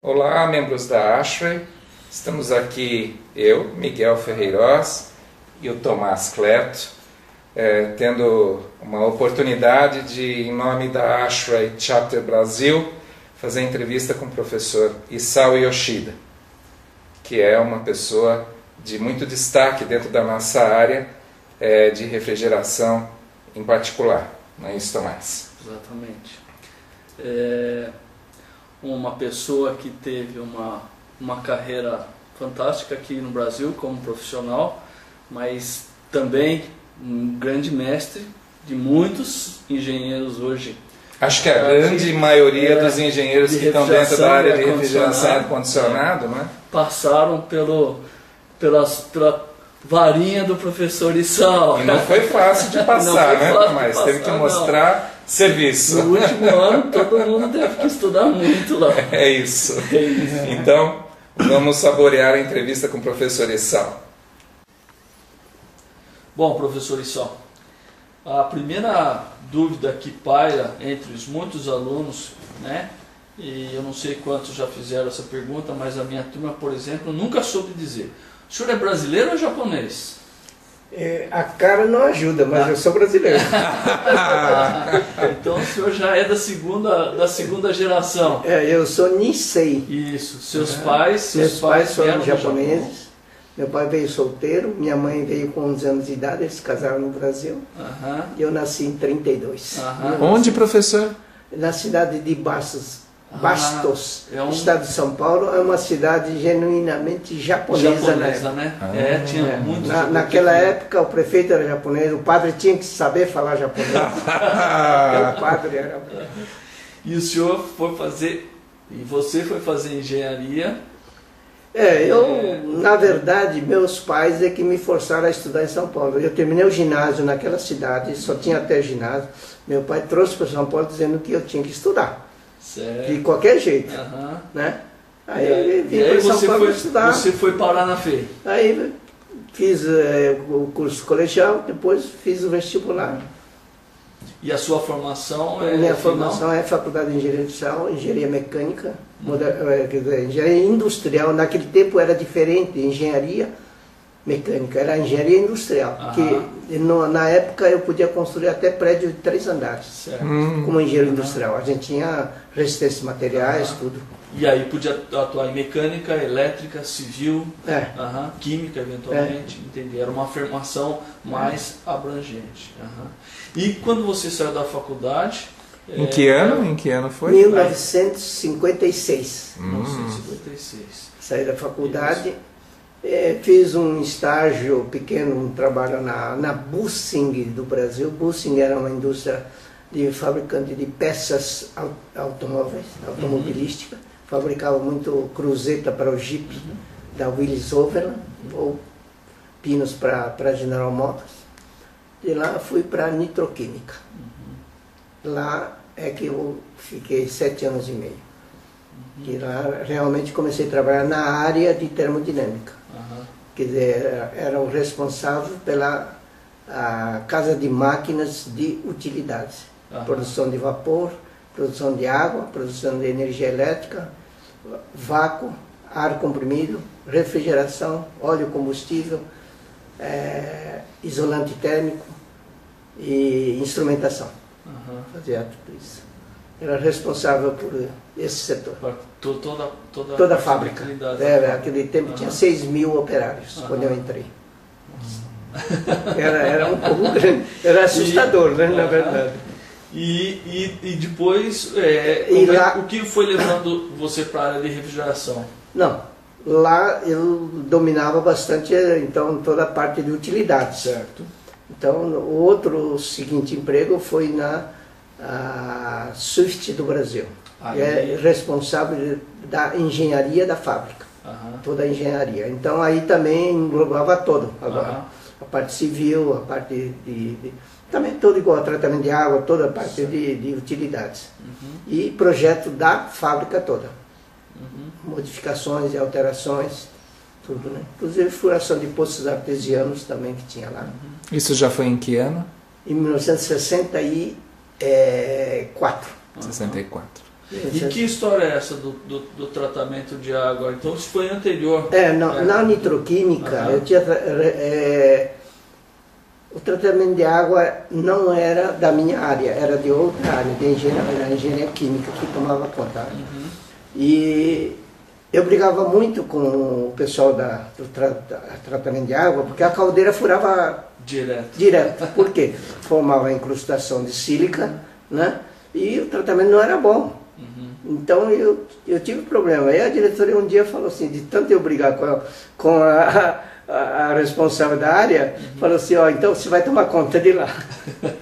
Olá, membros da ASHRAE. Estamos aqui eu, Miguel Ferreiros, e o Tomás Cleto, tendo uma oportunidade de, em nome da ASHRAE Chapter Brasil, fazer entrevista com o professor Isao Yoshida, que é uma pessoa de muito destaque dentro da nossa área de refrigeração em particular. Não é isso, Tomás? Exatamente. Uma pessoa que teve uma carreira fantástica aqui no Brasil como profissional, mas também um grande mestre de muitos engenheiros hoje. Acho que a grande maioria dos engenheiros que estão dentro da área de refrigeração e ar-condicionado, né? Passaram pela varinha do professor Isao. E não foi fácil de passar, né? Mas teve que mostrar serviço. No último ano, todo mundo teve que estudar muito lá. É isso. Então, vamos saborear a entrevista com o professor Isao. Bom, professor Isao, a primeira dúvida que paira entre os muitos alunos, né? E eu não sei quantos já fizeram essa pergunta, mas a minha turma, por exemplo, nunca soube dizer: o senhor é brasileiro ou japonês? A cara não ajuda, mas eu sou brasileiro. Então o senhor já é da segunda geração. Eu sou Nisei. Isso. Seus pais foram japoneses. Meu pai veio solteiro, minha mãe veio com 11 anos de idade, eles se casaram no Brasil. E eu nasci em 32. Onde, professor? Na cidade de Bastos, estado de São Paulo. É uma cidade genuinamente japonesa, né? Tinha muitos. Naquela época o prefeito era japonês, o padre tinha que saber falar japonês. O padre era. E o senhor foi fazer, e você foi fazer engenharia? Na verdade, meus pais é que me forçaram a estudar em São Paulo. Eu terminei o ginásio naquela cidade, só tinha até ginásio. Meu pai trouxe para São Paulo dizendo que eu tinha que estudar. Certo. De qualquer jeito, né? Aí vim para São Paulo estudar. Você foi parar na FEI? Aí fiz o curso colegial, depois fiz o vestibular. E a sua formação Minha formação é Faculdade de Engenharia Industrial, Engenharia Mecânica, quer dizer, Engenharia Industrial. Naquele tempo era diferente, Engenharia Mecânica, era Engenharia Industrial. Que na época eu podia construir até prédio de 3 andares, como engenheiro industrial. A gente tinha resistência de materiais, tudo. E aí podia atuar em mecânica, elétrica, civil, química eventualmente, entendi. Era uma formação mais abrangente. E quando você saiu da faculdade... Em que ano? Em que ano foi? 1956. 1956. Saí da faculdade, fiz um estágio pequeno, um trabalho na Bussing do Brasil. Bussing era uma indústria de fabricante de peças automóveis, automobilística. Fabricava muito cruzeta para o Jeep da Willys Overland, ou pinos para General Motors. De lá fui para a Nitroquímica. Lá é que eu fiquei 7 anos e meio. E lá realmente comecei a trabalhar na área de termodinâmica. Quer dizer, era o responsável pela casa de máquinas de utilidades. Produção de vapor, produção de água, produção de energia elétrica, vácuo, ar comprimido, refrigeração, óleo combustível, isolante térmico e instrumentação. Fazia tudo isso. Era responsável por esse setor. Toda a fábrica. Naquele tempo tinha 6.000 operários quando eu entrei. Era um pouco grande, era assustador, né, na verdade. E depois, o que foi levando você para a área de refrigeração? Não, lá eu dominava bastante então toda a parte de utilidades. Certo. Então o outro seguinte emprego foi na Swift do Brasil. É responsável da engenharia da fábrica, toda a engenharia. Então aí também englobava todo agora. A parte civil, a parte também tudo igual, tratamento de água, toda a parte de utilidades. E projeto da fábrica toda. Modificações e alterações, tudo, né? Inclusive furação de poços artesianos também que tinha lá. Isso já foi em que ano? Em 1964. 64. E que história é essa do tratamento de água? Então isso foi anterior? Na nitroquímica, eu tinha, o tratamento de água não era da minha área, era de outra área, da engenharia química que tomava conta. E eu brigava muito com o pessoal do tratamento de água, porque a caldeira furava direto. Por quê? Formava a incrustação de sílica, né? E o tratamento não era bom. Então eu tive problema. Aí a diretoria um dia falou assim, de tanto eu brigar com a responsável da área, falou assim, ó, então você vai tomar conta de lá.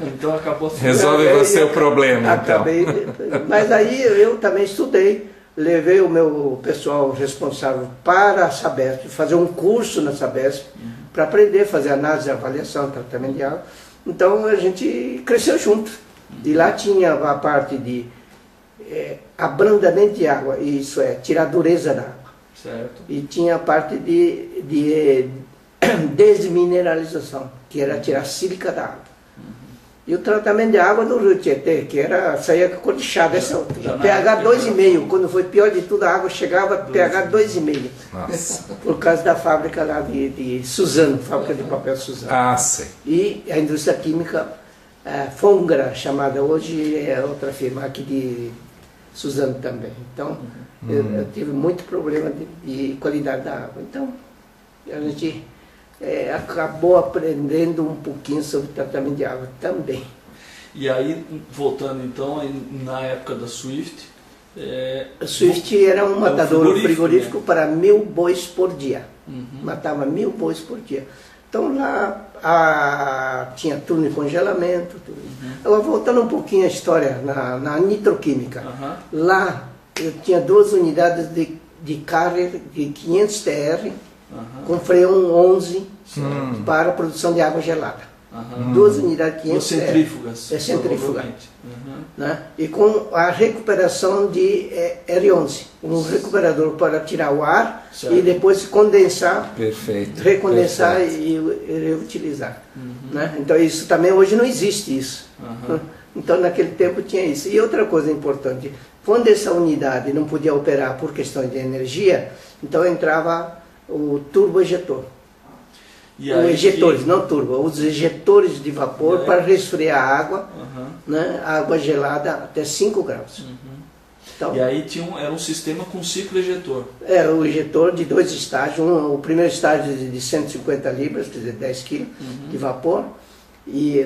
Então acabou. Resolve você o problema, acabei, então. Mas aí eu também estudei, levei o meu pessoal responsável para a Sabesp, fazer um curso na Sabesp, para aprender a fazer análise, avaliação, tratamento de água. Então a gente cresceu junto. E lá tinha a parte de abrandamento de água, isso é, tirar a dureza da água. Certo. E tinha a parte de desmineralização, que era tirar a sílica da água. E o tratamento de água do Rio Tietê, que saía com cor de chá dessa altura. pH 2,5, quando foi pior de tudo, a água chegava a pH 2,5. Nossa. Por causa da fábrica lá de Suzano, fábrica de papel Suzano. Ah, sei. E a indústria química Fongra, chamada hoje, é outra firma aqui de Suzano também. Então, eu tive muito problema de qualidade da água. Então, a gente acabou aprendendo um pouquinho sobre tratamento de água também. E aí, voltando então, na época da Swift... A Swift era um matador frigorífico, né? Para 1000 bois por dia. Matava 1000 bois por dia. Então lá tinha turno de congelamento. Tudo. Agora, voltando um pouquinho à história, na nitroquímica. Lá eu tinha 2 unidades de carga de 500 TR, com freon 11 para a produção de água gelada. 2 unidades de 500 centrífugas. Centrífuga. Né? E com a recuperação de R11, um recuperador para tirar o ar, certo, e depois condensar, recondensar e reutilizar. Né? Então isso também hoje não existe isso. Então naquele tempo tinha isso. E outra coisa importante, quando essa unidade não podia operar por questões de energia, então entrava o turboejetor. Os ejetores, não turbo, os ejetores de vapor para resfriar a água, né, água gelada até 5 graus. Então, e aí era um sistema com ciclo ejetor. Era o ejetor de 2 estágios, o primeiro estágio de 150 libras, quer dizer, 10 kg de vapor, e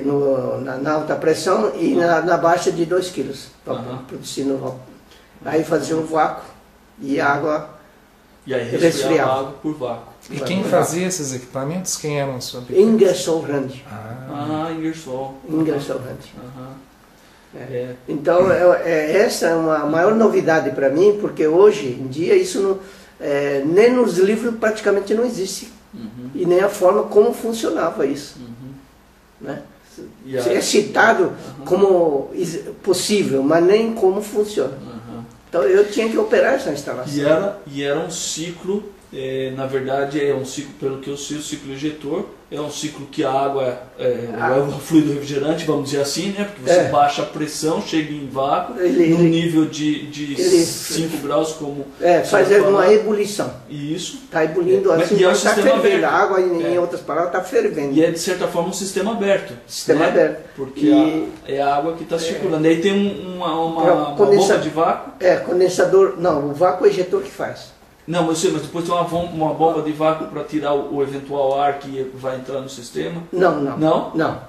na alta pressão, e na baixa de 2 kg, produzindo vapor. Aí fazia um vácuo e a água resfriava a água por vácuo. E quem fazia esses equipamentos? Quem eram os fabricantes? Ingersoll Rand. Ingersoll Rand. Então, essa é uma maior novidade para mim, porque hoje em dia isso não, nem nos livros praticamente não existe. E nem a forma como funcionava isso. Né? É citado como possível, mas nem como funciona. Então eu tinha que operar essa instalação. E era um ciclo, na verdade é um ciclo, pelo que eu sei, o ciclo ejetor, é um ciclo que a água é o fluido refrigerante, vamos dizer assim, né? Porque você baixa a pressão, chega em vácuo, num nível de 5 graus, como... faz uma ebulição. Isso. Está ebulindo assim, está fervendo. A água, em outras palavras, está fervendo. E é, de certa forma, um sistema aberto. Sistema aberto. Porque é a água que está circulando. E aí tem uma bomba de vácuo. Condensador... Não, o vácuo é o ejetor que faz. Não, mas depois tem uma bomba de vácuo para tirar o eventual ar que vai entrar no sistema? Não.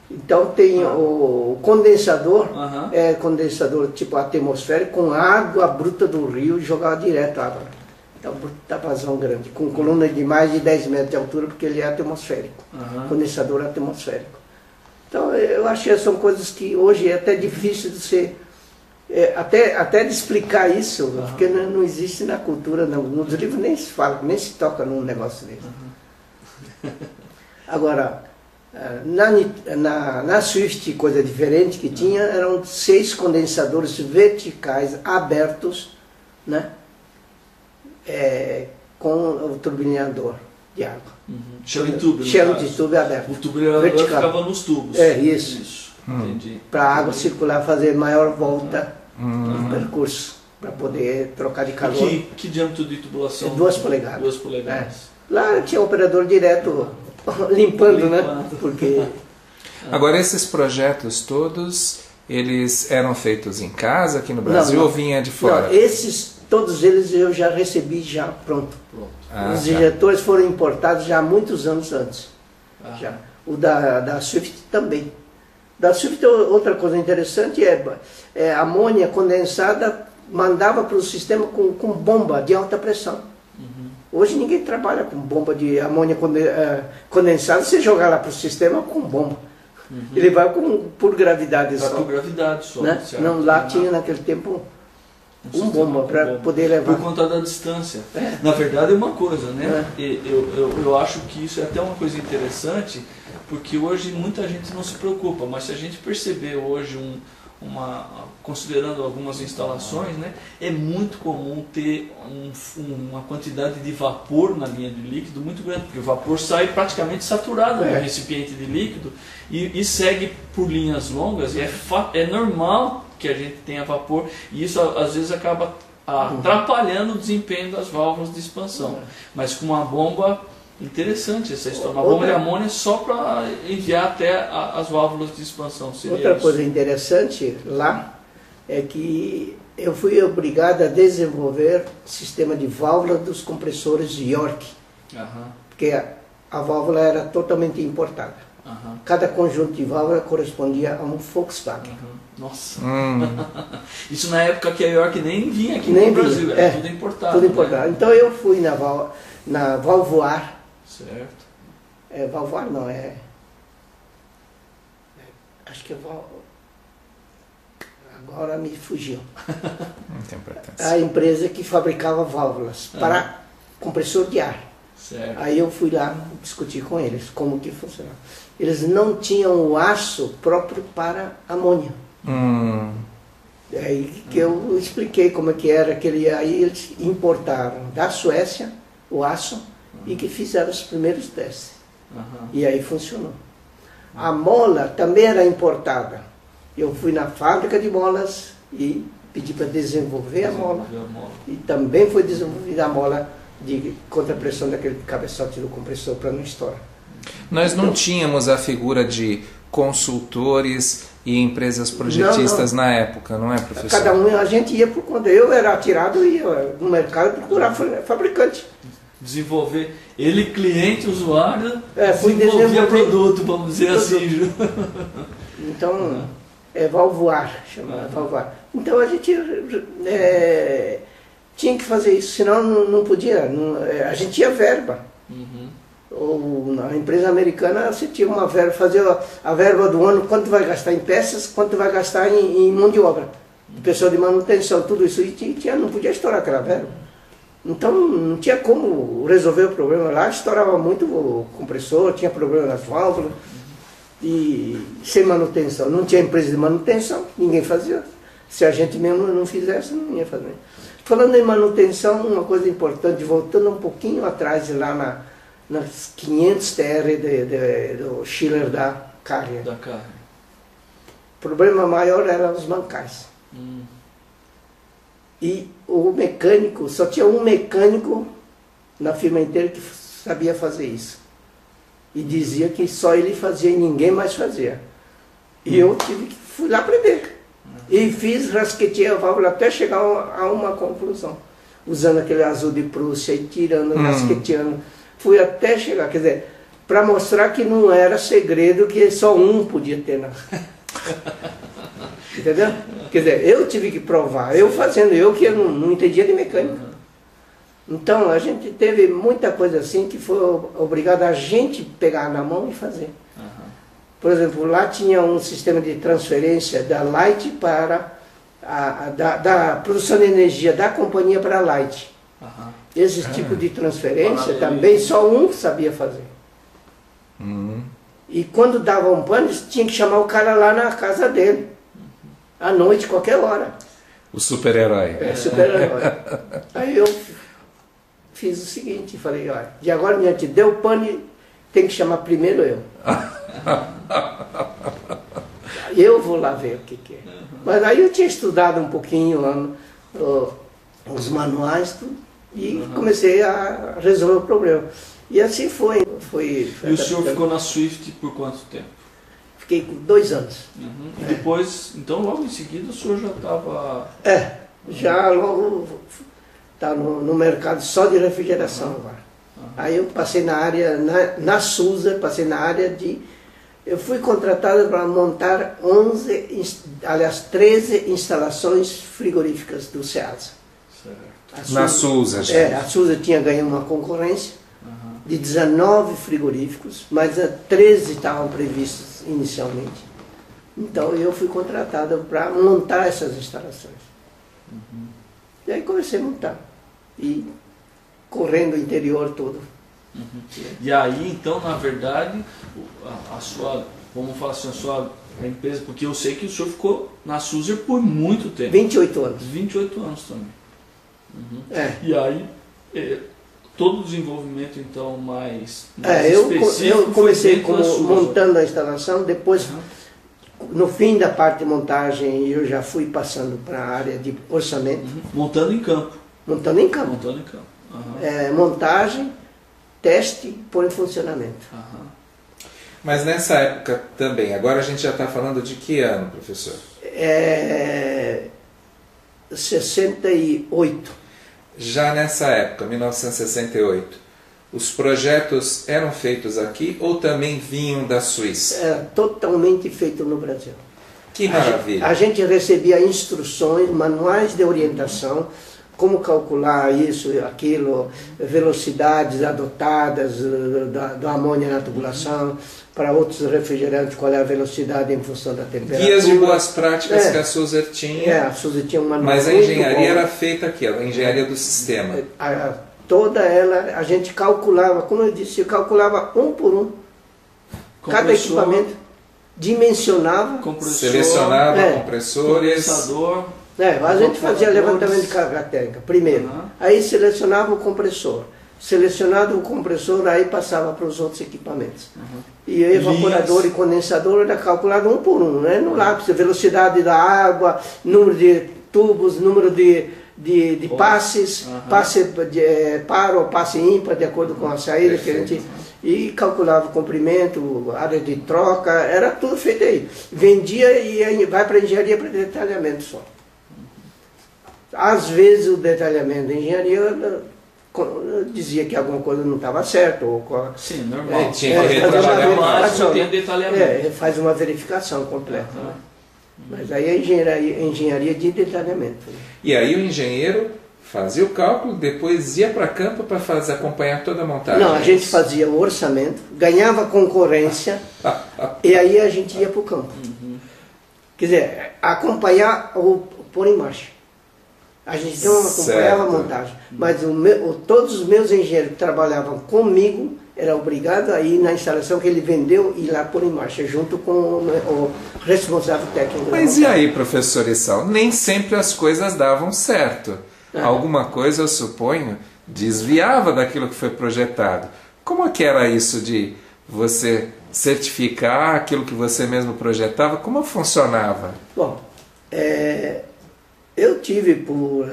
Então tem o condensador, condensador tipo atmosférico, com água bruta do rio, jogava direto a água. Então tá vazão grande, com coluna de mais de 10 metros de altura, porque ele é atmosférico, condensador atmosférico. Então eu acho que são coisas que hoje é até difícil de ser... até de explicar isso, porque não existe na cultura, nos livros nem se fala, nem se toca num negócio desse. Agora, na Swift, coisa diferente que tinha, eram 6 condensadores verticais abertos, né, com o turbininador de água. Shell tubo. Shell de tubo aberto. O turbininador ficava nos tubos. Isso. Entendi. Para a água circular, fazer maior volta o percurso, para poder trocar de calor. Que diâmetro de tubulação? 2 polegadas. 2 polegadas. Lá tinha operador direto limpando, né? Porque... Agora, esses projetos todos, eles eram feitos em casa, aqui no Brasil, ou vinha de fora? Não, todos eles eu já recebi já pronto. Os injetores foram importados já há muitos anos antes. Já. O da Swift também. Da Swift, outra coisa interessante é amônia condensada mandava para o sistema com bomba de alta pressão. Hoje ninguém trabalha com bomba de amônia condensada, você jogar lá para o sistema com bomba. Ele vai por gravidade só. Vai por gravidade só. Né? Não, lá tinha naquele tempo bomba para poder levar. Por conta da distância. Na verdade é uma coisa, né? Eu acho que isso é até uma coisa interessante, porque hoje muita gente não se preocupa, mas se a gente perceber hoje considerando algumas instalações, né, é muito comum ter uma quantidade de vapor na linha de líquido muito grande, porque o vapor sai praticamente saturado no recipiente de líquido e segue por linhas longas, e é normal que a gente tenha vapor, e isso às vezes acaba atrapalhando o desempenho das válvulas de expansão. Mas com uma bomba, interessante essa história, uma bomba de amônia só para enviar até as válvulas de expansão. Outra coisa interessante lá é que eu fui obrigado a desenvolver sistema de válvula dos compressores York, porque a válvula era totalmente importada. Cada conjunto de válvula correspondia a um Volkswagen. Nossa! Isso na época que a York nem vinha aqui no Brasil, era tudo importado. Tudo importado. Né? Então eu fui na Valvoar. Certo. Valvoar não, acho que agora me fugiu. Não tem importância. A empresa que fabricava válvulas para compressor de ar. Certo. Aí eu fui lá discutir com eles como que funcionava. Eles não tinham o aço próprio para amônia. Aí que eu expliquei como é que era aí eles importaram da Suécia o aço e que fizeram os primeiros testes. E aí funcionou. A mola também era importada. Eu fui na fábrica de molas e pedi para desenvolver a mola. E também foi desenvolvida a mola de contrapressão daquele cabeçote do compressor para não estourar. Nós não tínhamos a figura de consultores e empresas projetistas na época, não é, professor? Cada a gente ia por conta. Eu era atirado e ia no mercado procurar fabricante. Desenvolver, ele cliente, usuário, desenvolvia produto, vamos dizer assim. Então, valvoar, chamava valvoar. Então a gente tinha que fazer isso, senão não podia, a gente tinha verba. Ou na empresa americana você tinha uma verba, fazer a verba do ano, quanto vai gastar em peças, quanto vai gastar em mão de obra, pessoal de manutenção, tudo isso, e não podia estourar aquela verba. Então não tinha como resolver o problema lá, estourava muito o compressor, tinha problema nas válvulas, e sem manutenção, não tinha empresa de manutenção, ninguém fazia. Se a gente mesmo não fizesse, não ia fazer. Falando em manutenção, uma coisa importante, voltando um pouquinho atrás, lá nas 500 TR do Schiller da Carrier. O problema maior eram os mancais. E o mecânico, só tinha um mecânico na firma inteira que sabia fazer isso. E dizia que só ele fazia e ninguém mais fazia. E eu fui lá aprender. E rasqueteei a válvula até chegar a uma conclusão. Usando aquele azul de Prússia e tirando, rasqueteando. Fui até chegar, quer dizer, para mostrar que não era segredo, que só um podia ter. Entendeu? Quer dizer, eu tive que provar, eu fazendo, eu que não entendia de mecânica. Então a gente teve muita coisa assim que foi obrigado a gente pegar na mão e fazer. Por exemplo, lá tinha um sistema de transferência da Light para da produção de energia da companhia para a Light. Esse tipo de transferência também só um sabia fazer. E quando dava um pane, tinha que chamar o cara lá na casa dele. À noite, qualquer hora. O super-herói. Super-herói. Aí eu fiz o seguinte, falei, olha, de agora em diante, deu pane, tem que chamar primeiro eu. eu vou lá ver o que é. Mas aí eu tinha estudado um pouquinho lá os manuais e comecei a resolver o problema. E assim foi. E o senhor ficou na Swift por quanto tempo? Fiquei com 2 anos. E depois, então logo em seguida o senhor já estava... Já logo está no mercado só de refrigeração agora. Aí eu passei na área, na SUSA, passei na área de... Eu fui contratado para montar 13 instalações frigoríficas do SEASA. Na SUSA, já. A SUSA tinha ganho uma concorrência de 19 frigoríficos, mas 13 estavam previstos inicialmente. Então eu fui contratado para montar essas instalações. E aí comecei a montar. E correndo o interior todo. E aí, então, na verdade, a sua, vamos falar assim, a empresa, porque eu sei que o senhor ficou na SUSA por muito tempo. 28 anos. 28 anos também. E aí, todo o desenvolvimento, então, mais específico... Eu comecei montando a instalação, depois, no fim da parte de montagem, eu já fui passando para a área de orçamento. Montando em campo. Montando em campo. Montando em campo. Montagem, teste, pôr em funcionamento. Mas nessa época também, agora a gente já está falando de que ano, professor? 68. Já nessa época, 1968, os projetos eram feitos aqui ou também vinham da Suíça? Era totalmente feito no Brasil. Que maravilha! A gente recebia instruções, manuais de orientação, como calcular isso, aquilo, velocidades adotadas do amônia na tubulação, para outros refrigerantes, qual é a velocidade em função da temperatura. Guias de boas práticas que a SUSA tinha. A SUSA tinha um manual. Mas a engenharia era feita aqui, a engenharia do sistema. Toda ela, a gente calculava, como eu disse, eu calculava um por um, cada equipamento, dimensionava, selecionava compressores, condensador. A gente fazia levantamento de carga térmica primeiro, aí selecionava o compressor, selecionado o compressor, aí passava para os outros equipamentos. E o evaporador e condensador era calculado um por um, né? No lápis, velocidade da água, número de tubos, número de passes, passe par ou passe ímpar, de acordo com a saída que a gente... E calculava o comprimento, área de troca, era tudo feito aí. Vendia e vai para a engenharia para detalhamento só. Às vezes o detalhamento da engenharia dizia que alguma coisa não estava certa. Sim, normal. Tinha que retrabalhar mais, tem detalhamento. Faz uma verificação completa. Mas aí é engenharia de detalhamento. E aí o engenheiro fazia o cálculo, depois ia para campo para acompanhar toda a montagem. Não, a gente fazia o orçamento, ganhava concorrência e aí a gente ia para o campo. Quer dizer, acompanhar ou pôr em marcha. A gente não acompanhava a montagem, mas todos os meus engenheiros que trabalhavam comigo eram obrigados a ir na instalação que ele vendeu e ir lá pôr em marcha, junto com o responsável técnico. Mas e aí, professor Issal, nem sempre as coisas davam certo. Alguma coisa, eu suponho, desviava daquilo que foi projetado. Como é que era isso de você certificar aquilo que você mesmo projetava? Como funcionava? Bom, eu tive por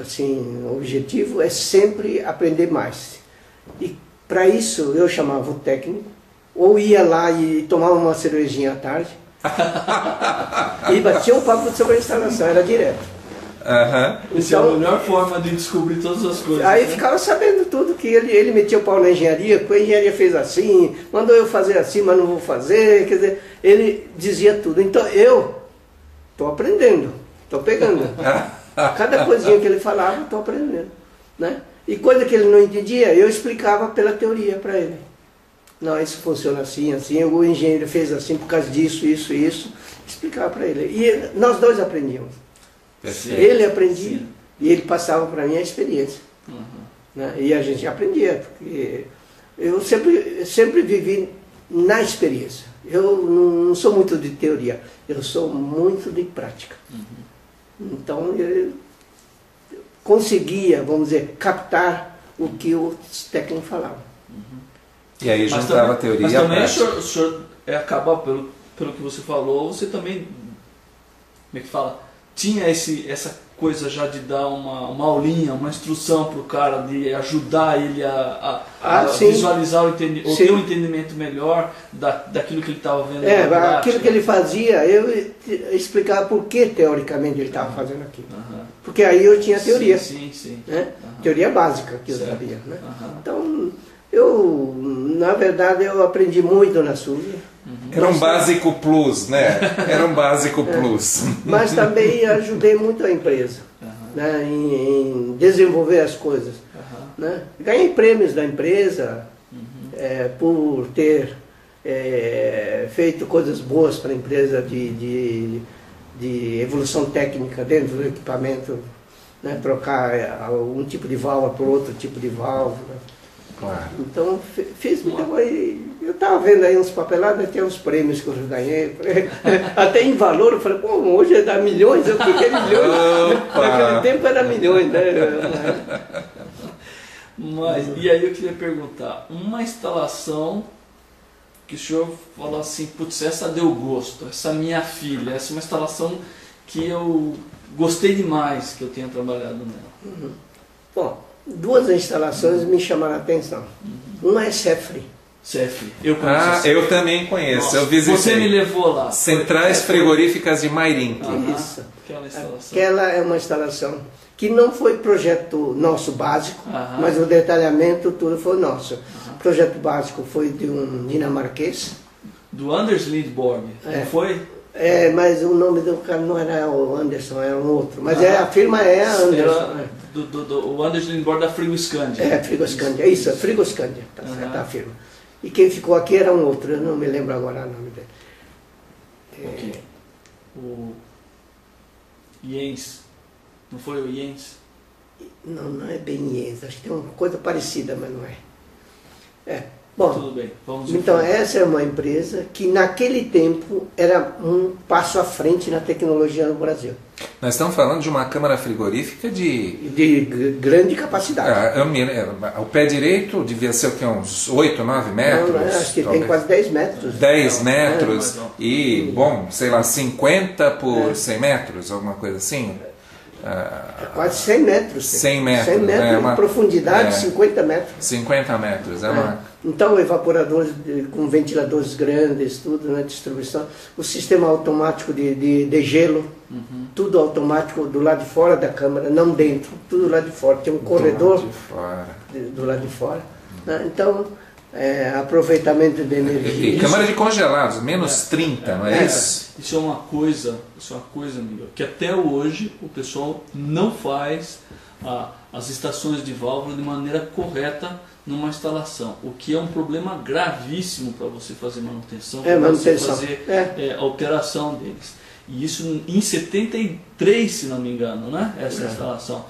objetivo é sempre aprender mais. E para isso eu chamava o técnico, ou ia lá e tomava uma cervejinha à tarde, e batia um papo sobre a instalação, era direto. Essa é a melhor forma de descobrir todas as coisas. Aí ficava sabendo tudo, que ele metia o pau na engenharia, que a engenharia fez assim, mandou eu fazer assim, mas não vou fazer, quer dizer, ele dizia tudo. Então eu estou aprendendo, estou pegando. Cada coisinha que ele falava, estou aprendendo. Né? E coisa que ele não entendia, eu explicava pela teoria para ele. Não, isso funciona assim, assim, o engenheiro fez assim por causa disso, isso, isso. Explicava para ele. E nós dois aprendíamos. Perfeito. Ele aprendia e ele passava para mim a experiência. Né? E a gente aprendia, porque eu sempre vivi na experiência. Eu não sou muito de teoria, eu sou muito de prática. Então eu conseguia, vamos dizer, captar o que os técnicos falavam. E aí juntava a teoria mas e a também prática. o senhor acaba, pelo que você falou, você também é que fala? Tinha essa coisa já de dar uma aulinha, uma instrução para o cara, de ajudar ele a visualizar ter um entendimento melhor daquilo que ele estava vendo. Aquilo que ele fazia, eu explicava por que teoricamente ele estava fazendo aquilo. Porque aí eu tinha teoria. Sim. Né? Teoria básica que eu sabia. Né? Então, eu, na verdade, eu aprendi muito na SUSE. Era um básico plus, né? Era um básico plus. Mas também ajudei muito a empresa, né? em desenvolver as coisas. Né? Ganhei prêmios da empresa por ter feito coisas boas para a empresa de evolução técnica dentro do equipamento, né? Trocar um tipo de válvula por outro tipo de válvula. Claro. Então, fiz muita coisa. Eu estava vendo aí uns papelados, tem uns prêmios que eu ganhei. Até em valor, eu falei, pô, hoje é dar milhões, o que é milhões? Naquele tempo era milhões, né? Mas, e aí eu queria perguntar, uma instalação que o senhor falou assim, putz, essa deu gosto, essa minha filha, essa é uma instalação que eu gostei demais que eu tenha trabalhado nela. Bom, duas instalações me chamaram a atenção. Uma é Cefre. Cefre, eu conheço. Eu também conheço. Nossa, eu visitei. você me levou lá. Centrais frigoríficas de Mairinque. Isso. Aquela instalação. Aquela é uma instalação que não foi projeto nosso básico, mas o detalhamento tudo foi nosso. O projeto básico foi de um dinamarquês. Do Anders Lindborg, não foi? Mas o nome do cara não era o Anderson, era um outro. Mas a firma é a Anderson. O Anders Lindborg da Frigoscandia. Frigoscandia, isso, Frigoscandia, tá certo, a firma. E quem ficou aqui era um outro, eu não me lembro agora o nome dele. O Jens, não foi o Jens? Não é bem Jens, acho que tem uma coisa parecida, mas não é. Bom, tudo bem, vamos então essa é uma empresa que naquele tempo era um passo à frente na tecnologia no Brasil. Nós estamos falando de uma câmara frigorífica de grande capacidade. O pé direito devia ser o que, uns 8, 9 metros? Não, acho que talvez. Tem quase 10 metros. 10 metros e, bom, sei lá, 50 por 100 metros, alguma coisa assim? Quase 100 metros. 100 metros. 100 metros de profundidade, 50 metros. 50 metros, Então, evaporadores com ventiladores grandes, tudo na distribuição. O sistema automático de gelo, tudo automático do lado de fora da câmara, não dentro, tudo lá de fora. Tem um corredor do lado de fora. Então, aproveitamento de energia. E câmara de congelados, menos 30, não é isso? Isso é uma coisa, Miguel, que até hoje o pessoal não faz as estações de válvula de maneira correta numa instalação, o que é um problema gravíssimo para você fazer manutenção, para você fazer alteração deles. E isso em 73, se não me engano, né? Essa instalação.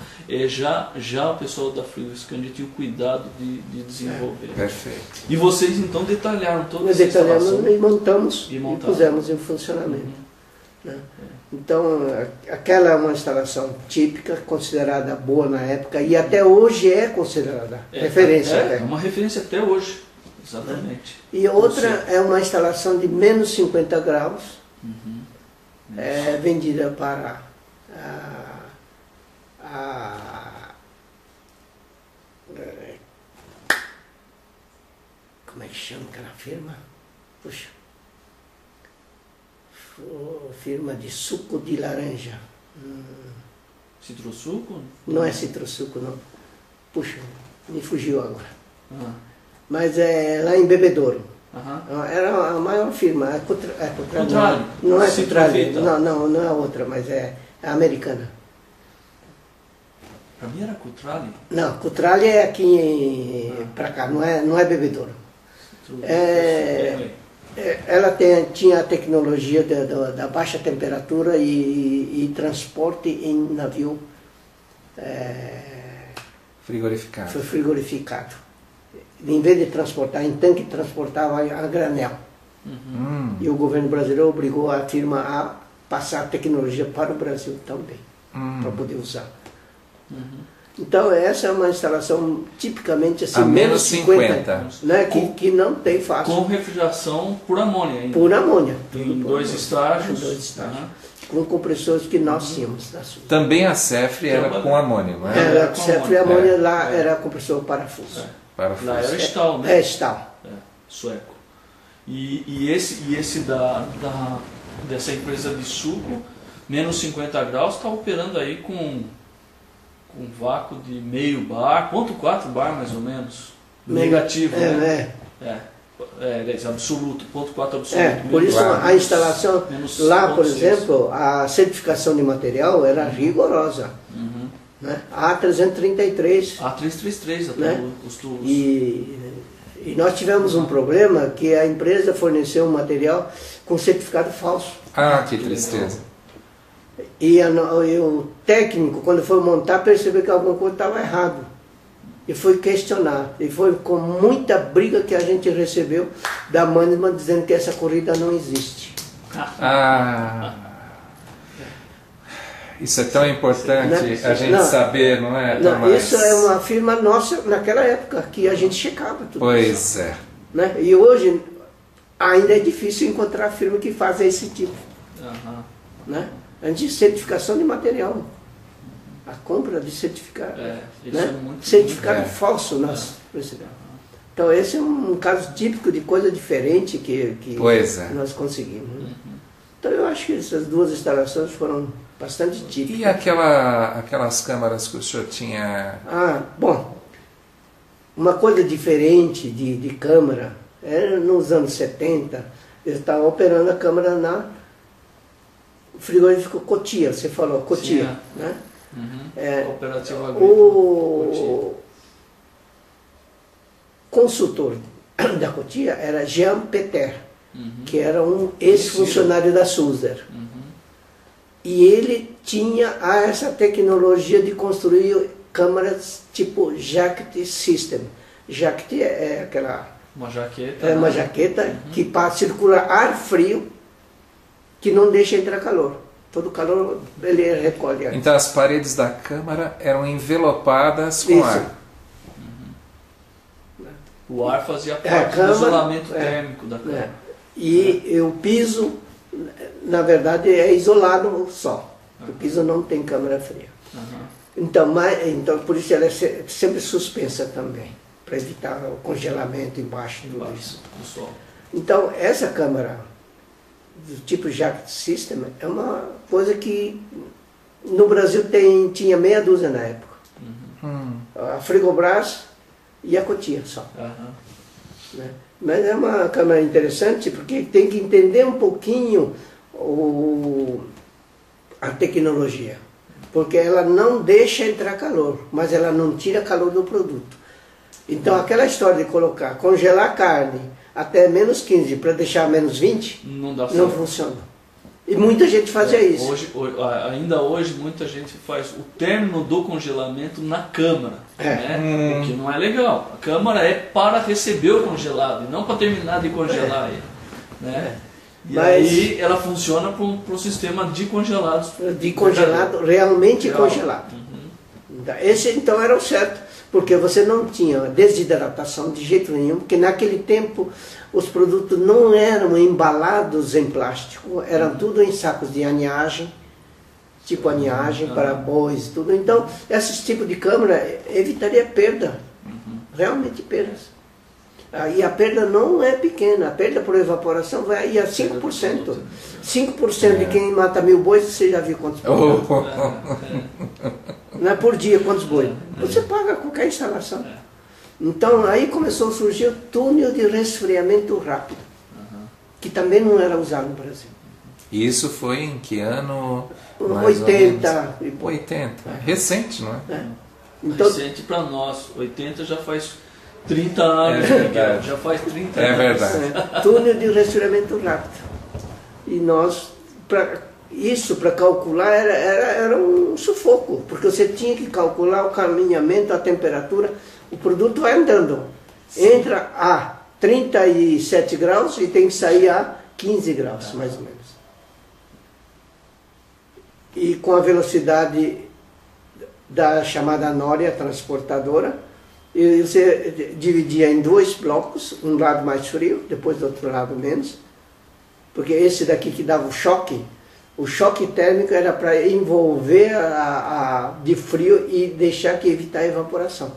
Já o pessoal da Frigoscandia tinha o cuidado de desenvolver. Perfeito. E vocês então detalharam toda essa instalação. Detalhamos e montamos e pusemos em funcionamento. Né? Então, aquela é uma instalação típica, considerada boa na época e até hoje é considerada referência. É uma referência até hoje, exatamente. E outra é uma instalação de menos 50 graus, vendida para como é que chama aquela firma? Puxa. Firma de suco de laranja. Citrussuco? Não é citrussuco, não. Puxa, me fugiu agora. Mas é lá em Bebedouro. Era a maior firma. Cutrale. Não é Cutrale. Não é outra, mas é a americana. Para mim era Cutrale? Não, Cutrale é aqui para cá, não é Bebedouro. Ela tinha a tecnologia da baixa temperatura e transporte em navio frigorificado. Em vez de transportar em tanque, transportava a granel. E o governo brasileiro obrigou a firma a passar a tecnologia para o Brasil também, para poder usar. Então essa é uma instalação tipicamente assim, a menos 50, né, que não tem fácil. Com refrigeração por amônia ainda. Por amônia. Em 2 estágios. com compressores que nós tínhamos da Sul. Também a Cefre era com amônio, não é? Era Cefre e amônio, lá era compressor parafuso. Parafuso. Lá era Stahl, né? É Stahl. Sueco. E esse dessa empresa de suco, menos 50 graus, está operando aí com vácuo de meio bar, 0,4 bar mais ou menos. Negativo, né? Absoluto, 0,4 absoluto. Por isso a instalação lá, por exemplo, a certificação de material era rigorosa. Uhum. Né? A333. A333, até né? Os tubos. E nós tivemos um problema que a empresa forneceu um material com certificado falso. Ah, que tristeza. E o técnico, quando foi montar, percebeu que alguma coisa estava errado. E foi questionar. E foi com muita briga que a gente recebeu da Mannesmann dizendo que essa corrida não existe. Isso é tão importante a gente saber, não é? Não, isso é uma firma nossa naquela época, que a gente checava tudo. Pois isso. é. Né? E hoje ainda é difícil encontrar firma que faça esse tipo. Né? A gente certificação de material. A compra de certificado. Isso né? é muito certificado falso nós recebemos. Então esse é um caso típico de coisa diferente que nós conseguimos. Né? Então eu acho que essas duas instalações foram bastante típicas. E aquelas câmaras que o senhor tinha? Bom, uma coisa diferente de câmara, era nos anos 70, eu estava operando a câmara na frigorífico Cotia, você falou, Cotia. Sim, né? Cooperativa O consultor da Cotia era Jean Peter, que era um ex-funcionário da Sulzer. E ele tinha essa tecnologia de construir câmaras tipo jacket system. Jacket é aquela... Uma jaqueta. É uma jaqueta que circula ar frio que não deixa entrar calor. Todo calor ele recolhe. Então as paredes da câmara eram envelopadas com ar. O ar fazia parte do isolamento térmico da câmara. E o piso, na verdade, é isolado só. O piso não tem câmara fria. Então por isso ela é sempre suspensa também, para evitar o congelamento embaixo de tudo isso. Então essa câmara do tipo Jacket System é uma coisa que no Brasil tinha meia dúzia na época. A Frigobras e a Cotia só. Né? Mas é uma câmera interessante porque tem que entender um pouquinho a tecnologia. Porque ela não deixa entrar calor, mas ela não tira calor do produto. Então aquela história de congelar a carne até menos 15 para deixar menos 20, não funciona. E muita gente fazia isso. Ainda hoje muita gente faz o término do congelamento na câmara, né? O que não é legal. A câmara é para receber o congelado e não para terminar de congelar ele. Né? E aí ela funciona para o sistema de congelados. De congelado, realmente congelado. Esse então era o certo. Porque você não tinha desidratação de jeito nenhum, porque naquele tempo os produtos não eram embalados em plástico, eram tudo em sacos de aninhagem, tipo aninhagem para bois, tudo. Então, esse tipo de câmara evitaria perda, realmente perdas. E a perda não é pequena, a perda por evaporação vai aí a 5%. 5% de quem mata 1000 bois, você já viu quantos bois? Não é por dia quantos bois. Você paga qualquer instalação. Então aí começou a surgir o túnel de resfriamento rápido, que também não era usado no Brasil. Isso foi em que ano? 80. 80. Recente, não é? Então, recente para nós. 80 já faz 30 anos. Já faz 30 anos. É verdade. Túnel de resfriamento rápido. E nós, para calcular, era um sufoco, porque você tinha que calcular o caminhamento, a temperatura. O produto vai andando. Entra a 37 graus e tem que sair a 15 graus, mais ou menos. E com a velocidade da chamada Nória transportadora, e você dividia em 2 blocos, um lado mais frio, depois do outro lado menos, porque esse daqui que dava o choque, O choque térmico era para envolver de frio e deixar que evitar a evaporação.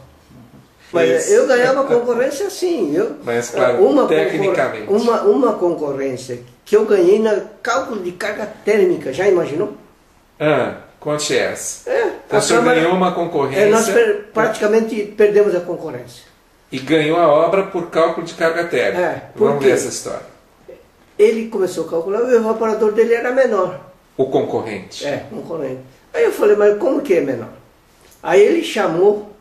Mas eu ganhava concorrência assim, mas claro, tecnicamente. Uma concorrência que eu ganhei na cálculo de carga térmica, já imaginou? Conte essa. Então o senhor ganhou uma concorrência. Nós praticamente perdemos a concorrência. E ganhou a obra por cálculo de carga térmica. Vamos ver essa história. Ele começou a calcular, o evaporador dele era menor. O concorrente. Concorrente. Aí eu falei, mas como que é menor? Aí ele chamou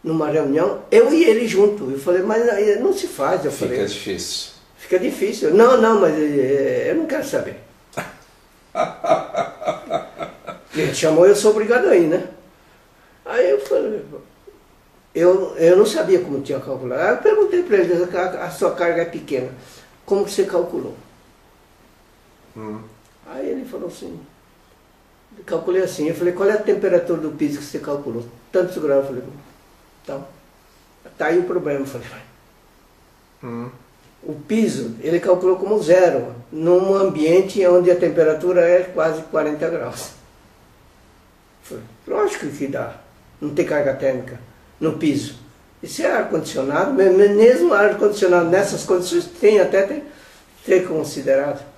numa reunião, eu e ele junto. Eu falei, mas não se faz. Fica difícil. Fica difícil. Não, mas eu não quero saber. Ele chamou, eu sou obrigado a ir, né? Aí eu falei, eu não sabia como tinha calculado. Aí eu perguntei para ele, a sua carga é pequena, como que você calculou? Aí ele falou assim, calculei assim, eu falei, qual é a temperatura do piso que você calculou? Tantos graus, eu falei, então, tá aí o problema, eu falei, o piso, ele calculou como 0, num ambiente onde a temperatura é quase 40 graus. Eu falei, lógico que dá, não tem carga térmica no piso. Isso é ar-condicionado, mesmo ar-condicionado nessas condições tem que ser considerado.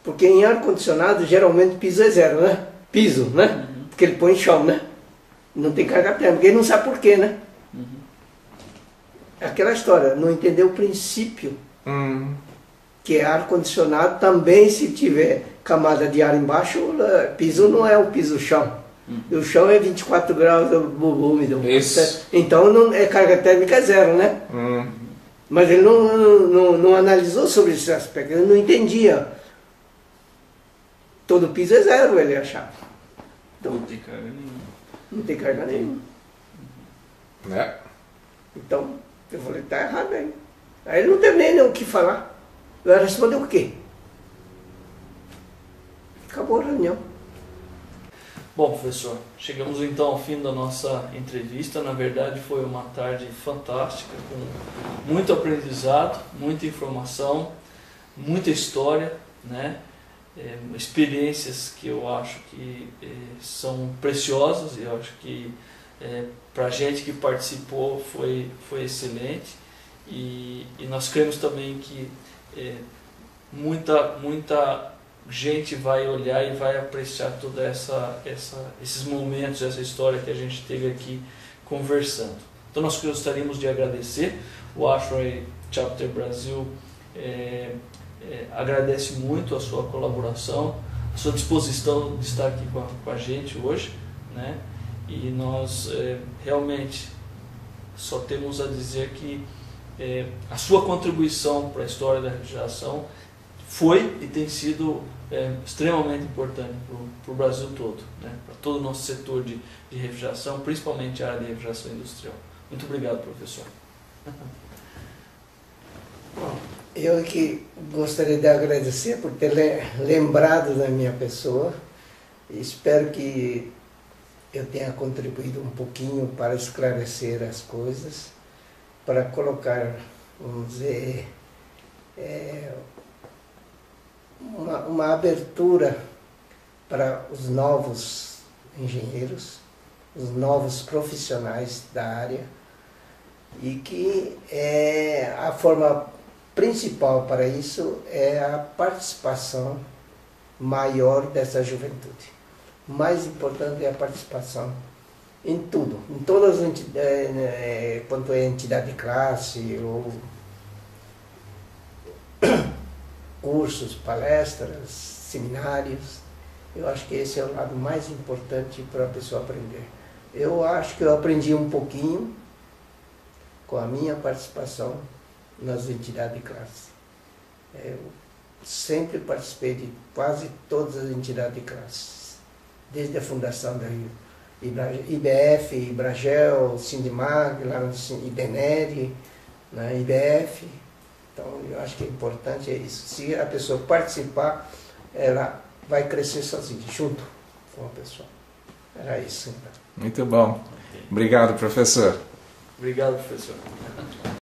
Porque em ar-condicionado, geralmente, piso é 0, né? Piso, né? Porque ele põe chão, né? Não tem carga térmica. Ele não sabe por quê, né? É aquela história, não entendeu o princípio. Que é ar-condicionado também, se tiver camada de ar embaixo, piso não é o piso chão. O chão é 24 graus úmido. Isso. Então, carga térmica é 0, né? Mas ele não analisou sobre esse aspecto. Ele não entendia. Todo piso é 0, ele achava. Então, não tem carga nenhuma. Não tem carga nenhuma. Então, eu falei, tá errado aí. Aí ele não teve nem o que falar. Eu respondeu o quê? Acabou a reunião. Bom, professor, chegamos então ao fim da nossa entrevista. Na verdade, foi uma tarde fantástica, com muito aprendizado, muita informação, muita história, né? Experiências que eu acho que são preciosas, e eu acho que para a gente que participou foi excelente, e nós cremos também que muita gente vai olhar e vai apreciar toda esses momentos, essa história que a gente teve aqui conversando. Então nós gostaríamos de agradecer o ASHRAE Chapter Brasil. Agradece muito a sua colaboração, a sua disposição de estar aqui com a gente hoje, né? E nós realmente só temos a dizer que a sua contribuição para a história da refrigeração foi e tem sido extremamente importante para o Brasil todo, né? Para todo o nosso setor de refrigeração, principalmente a área de refrigeração industrial. Muito obrigado, professor. Eu que gostaria de agradecer por ter lembrado da minha pessoa. Espero que eu tenha contribuído um pouquinho para esclarecer as coisas, para colocar, vamos dizer, uma abertura para os novos engenheiros, os novos profissionais da área, e que a forma principal para isso é a participação maior dessa juventude. O mais importante é a participação em tudo, em todas as entidades, quanto é entidade de classe, ou cursos, palestras, seminários. Eu acho que esse é o lado mais importante para a pessoa aprender. Eu acho que eu aprendi um pouquinho com a minha participação nas entidades de classe. Eu sempre participei de quase todas as entidades de classe, desde a fundação da IBF, Ibragel, Sindimag, lá no IBNER, na IBF. Então, eu acho que é importante isso. Se a pessoa participar, ela vai crescer sozinha, junto com a pessoa. Era isso, então. Muito bom. Obrigado, professor. Obrigado, professor.